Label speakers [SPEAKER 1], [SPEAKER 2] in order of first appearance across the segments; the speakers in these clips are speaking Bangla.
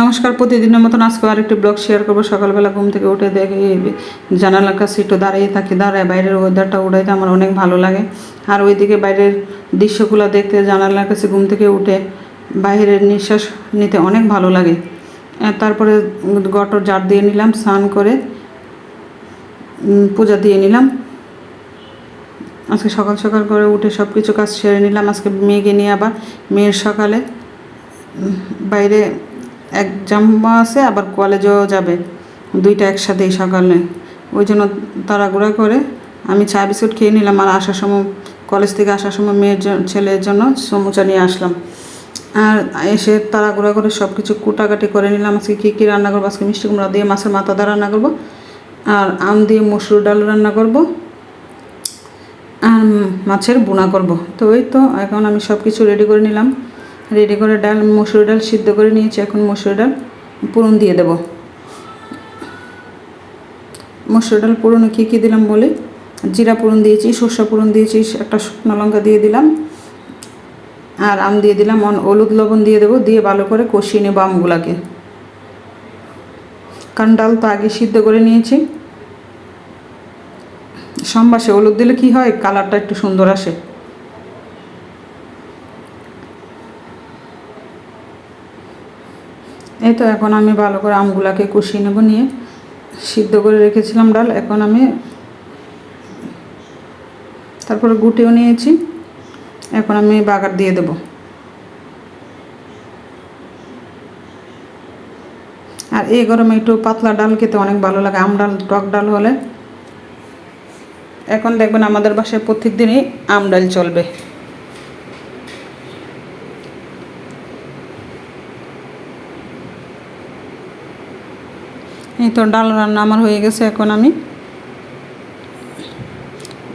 [SPEAKER 1] নমস্কার। প্রতিদিনের মতন আজকে আরেকটি ব্লগ শেয়ার করবো। সকালবেলা ঘুম থেকে উঠে দেখে জানালার কাছে একটু দাঁড়িয়ে থাকি, দাঁড়ায় বাইরের ওয়েদারটা উঠাইতে আমার অনেক ভালো লাগে। আর ওইদিকে বাইরের দৃশ্যগুলো দেখতে জানালার কাছে ঘুম থেকে উঠে বাইরের নিঃশ্বাস নিতে অনেক ভালো লাগে। তারপরে গটর জার দিয়ে নিলাম, স্নান করে পূজা দিয়ে নিলাম। আজকে সকাল সকাল করে উঠে সব কিছু কাজ সেরে নিলাম। আজকে মেয়েকে নিয়ে আবার মেয়ের সকালে বাইরে এক্সাম আছে, আবার কলেজেও যাবে, দুইটা একসাথেই সকালে। ওই জন্য তাড়াহুড়া করে আমি চা বিস্কুট খেয়ে নিলাম। আর আসার সময় কলেজ থেকে আসার সময় ছেলের জন্য সমুচা নিয়ে আসলাম। আর এসে তাড়াহুড়া করে সব কিছু কুটাকাটি করে নিলাম। আজকে কী কী রান্না করবো, আজকে মিষ্টি কুমড়া দিয়ে মাছের মাথা দা রান্না করবো, আর আম দিয়ে মসুর ডাল রান্না করব, আর মাছের বোনা করব। তো ওই তো এখন আমি সব কিছু রেডি করে নিলাম। রেডি করে মসুর ডাল সিদ্ধ করে নিয়েছি। এখন মসুর ডাল পুরন দিয়ে দেব। মসুর ডাল পুরনে কী কী দিলাম বলে, জিরা পুরন দিয়েছি, সর্ষে পুরন দিয়েছি, একটা শুকনো লঙ্কা দিয়ে দিলাম, আর আম দিয়ে দিলাম, হলুদ লবণ দিয়ে দেবো। দিয়ে ভালো করে কষিয়ে নেব আমগুলাকে, কারণ ডাল তো আগে সিদ্ধ করে নিয়েছি। সম্বাসে হলুদ দিলে কি হয়, কালারটা একটু সুন্দর আসে। এই তো এখন আমি ভালো করে আমগুলাকে কষিয়ে নেব। নিয়ে সিদ্ধ করে রেখেছিলাম ডাল, এখন আমি তারপরে গুটিও নিয়েছি। এখন আমি বাগার দিয়ে দেব। আর এই গরমে একটু পাতলা ডাল খেতে অনেক ভালো লাগে, আম ডাল, টক ডাল হলে। এখন দেখবেন আমাদের বাসায় প্রত্যেক দিনই আম ডাল চলবে। এই তো ডাল রান্না আমার হয়ে গেছে। এখন আমি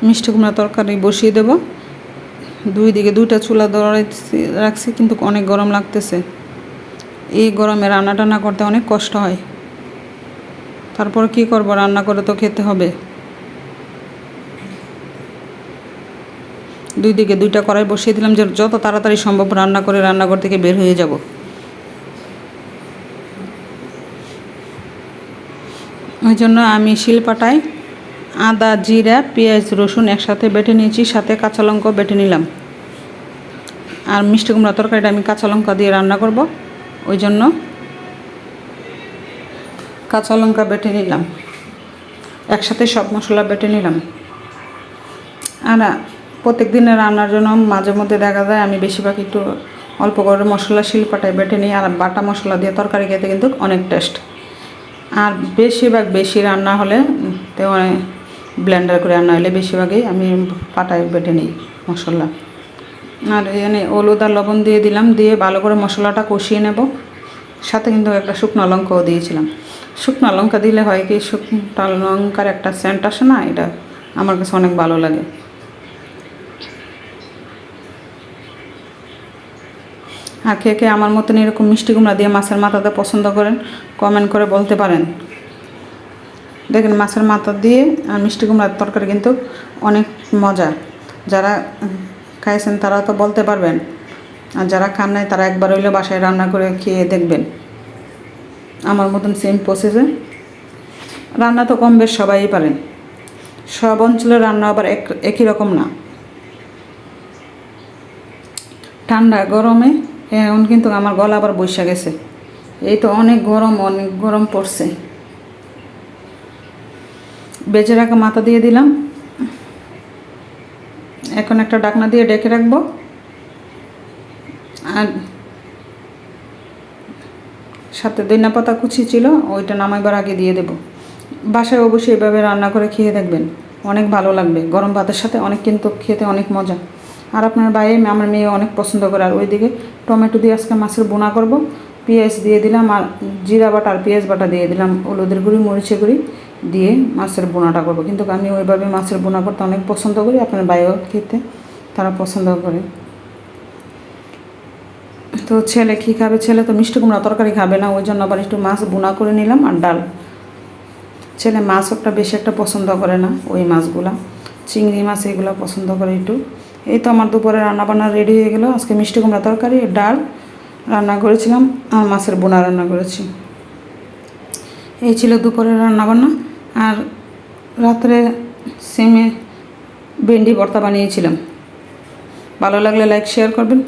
[SPEAKER 1] মিষ্টি কুমড়া তরকারি বসিয়ে দেব। দুই দিকে দুইটা চুলা রাখছি, কিন্তু অনেক গরম লাগতেছে। এই গরমে রান্না টান্না করতে অনেক কষ্ট হয়। তারপর কি করব, রান্না করে তো খেতে হবে। দুই দিকে দুইটা কড়াই বসিয়ে দিলাম, যে যত তাড়াতাড়ি সম্ভব রান্নাঘর থেকে বের হয়ে যাব। ওই জন্য আমি শিলপাটায় আদা, জিরা, পেঁয়াজ, রসুন একসাথে বেটে নিয়েছি, সাথে কাঁচা লঙ্কাও বেটে নিলাম। আর মিষ্টি কুমড়া তরকারিটা আমি কাঁচা লঙ্কা দিয়ে রান্না করব, ওই জন্য কাঁচা লঙ্কা বেটে নিলাম, একসাথে সব মশলা বেটে নিলাম। আর প্রত্যেক দিনের রান্নার জন্য মাঝে মধ্যে দেখা যায় আমি বেশিরভাগ একটু অল্প করে মশলা শিলপাটায় বেটে নিই। আর বাটা মশলা দিয়ে তরকারি খেতে কিন্তু অনেক টেস্ট। আর বেশি রান্না হলে তো ব্লেন্ডার করে রান্না হলে বেশিরভাগই আমি পাটায় বেটে নিই মশলা। আর এখানে হলুদ আর লবণ দিয়ে দিলাম, দিয়ে ভালো করে মশলাটা কষিয়ে নেব। সাথে কিন্তু একটা শুকনো লঙ্কাও দিয়েছিলাম। শুকনো লঙ্কা দিলে হয় কি, শুকনো লঙ্কার একটা সেন্ট আসে না, এটা আমার কাছে অনেক ভালো লাগে। আর কে আমার মতন এরকম মিষ্টি কুমড়া দিয়ে মাছের মাথাটা পছন্দ করেন, কমেন্ট করে বলতে পারেন। দেখেন মাছের মাথা দিয়ে আর মিষ্টি কুমড়ার তরকারি কিন্তু অনেক মজা। যারা খাইছেন তারা তো বলতে পারবেন, আর যারা খান নাই তারা একবার হইলে বাসায় রান্না করে খেয়ে দেখবেন। আমার মতন সেম প্রসেসে রান্না তো কম বেশ সবাই পারেন। সব অঞ্চলের রান্না আবার একই রকম না। ঠান্ডা গরমে এখন কিন্তু আমার গলা আবার বৈশা গেছে। এই তো অনেক গরম পড়ছে। বেজে রাখা মাথা দিয়ে দিলাম। এখন একটা ঢাকনা দিয়ে ডেকে রাখবো। আর সাথে ধনিয়া পাতা কুচি ছিল, ওইটা নামাইবার আগে দিয়ে দেব। বাসায় অবশ্যই এভাবে রান্না করে খেয়ে দেখবেন, অনেক ভালো লাগবে। গরম ভাতের সাথে কিন্তু খেতে অনেক মজা। আর আপনার আমার মেয়ে অনেক পছন্দ করে। আর ওইদিকে টমেটো দিয়ে আজকে মাছের বোনা করব। পেঁয়াজ দিয়ে দিলাম, আর জিরা বাটা আর পেঁয়াজ বাটা দিয়ে দিলাম, হলুদের গুঁড়ি, মরিচের গুঁড়ি দিয়ে মাছের বোনাটা করব। কিন্তু আমি ওইভাবে মাছের বোনা করতে অনেক পছন্দ করি। আপনার ভাইও খেতে তারা পছন্দ করে। তো ছেলে কী খাবে, ছেলে তো মিষ্টি কুমড়া তরকারি খাবে না, ওই জন্য আবার একটু মাছ বোনা করে নিলাম আর ডাল। ছেলে মাছ বেশি একটা পছন্দ করে না, ওই মাছগুলা চিংড়ি মাছ এগুলো পছন্দ করে একটু। এই তো আমার দুপুরে রান্নাবান্না রেডি হয়ে গেল। আজকে মিষ্টি কুমড়া তরকারি, ডাল রান্না করেছিলাম আর মাছের বোনা রান্না করেছি। এই ছিল দুপুরের রান্নাবান্না। আর রাত্রে সিমে ভেন্ডি ভর্তা বানিয়েছিলাম। ভালো লাগলে লাইক শেয়ার করবেন।